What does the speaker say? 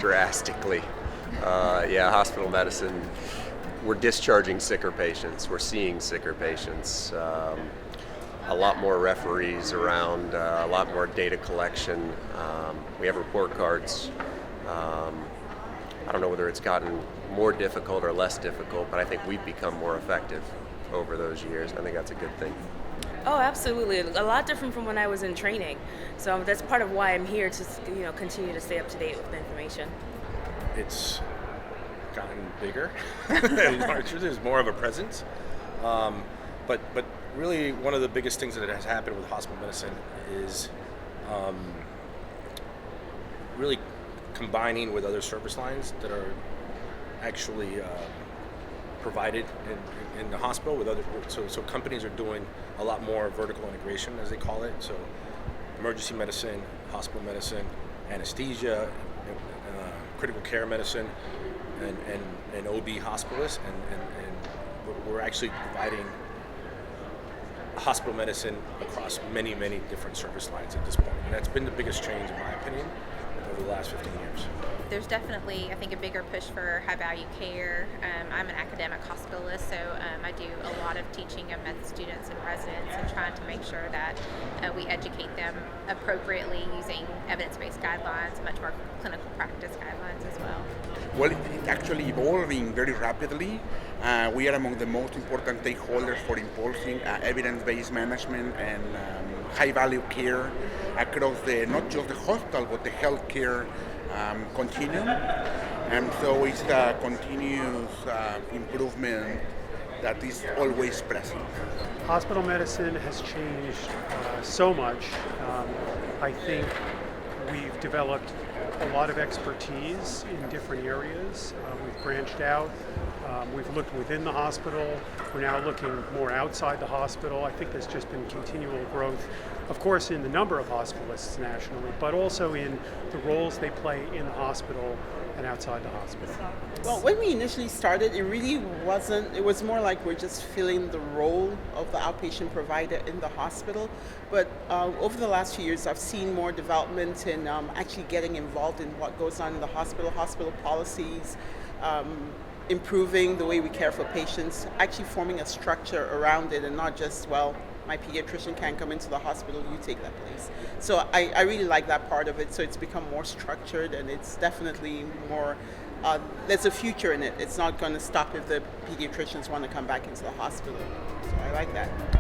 drastically. Hospital medicine, we're discharging sicker patients, we're seeing sicker patients, a lot more referees around, a lot more data collection. We have report cards. I don't know whether it's gotten more difficult or less difficult, but I think we've become more effective over those years. I think that's a good thing. Oh, absolutely. A lot different from when I was in training. So that's part of why I'm here to, continue to stay up to date with the information. It's gotten bigger and larger. There's more of a presence. But really, one of the biggest things that has happened with hospital medicine is really combining with other service lines that are actually provided in the hospital with other. So companies are doing a lot more vertical integration, as they call it. So emergency medicine, hospital medicine, anesthesia, critical care medicine, and OB hospitalists, and we're actually providing hospital medicine across many different service lines at this point. And that's been the biggest change, in my opinion, over the last 15 years. There's definitely, I think, a bigger push for high-value care. I'm an academic hospitalist, so I do a lot of teaching of med students and residents and trying to make sure that we educate them appropriately using evidence-based guidelines, much more clinical practice guidelines as well. Well, it's actually evolving very rapidly. We are among the most important stakeholders for impulsing evidence-based management and high-value care across not just the hospital, but the healthcare continuum. And so it's a continuous improvement that is always present. Hospital medicine has changed so much. I think we've developed a lot of expertise in different areas. We've branched out. We've looked within the hospital. We're now looking more outside the hospital. I think there's just been continual growth, of course, in the number of hospitalists nationally, but also in the roles they play in the hospital and outside the hospital. Well, when we initially started, it really wasn't, it was more like we're just filling the role of the outpatient provider in the hospital. But over the last few years, I've seen more development in actually getting involved in what goes on in the hospital policies, improving the way we care for patients, actually forming a structure around it and not just, well, my pediatrician can't come into the hospital, you take that place. So I really like that part of it. So it's become more structured and it's definitely more, there's a future in it. It's not going to stop if the pediatricians want to come back into the hospital. So I like that.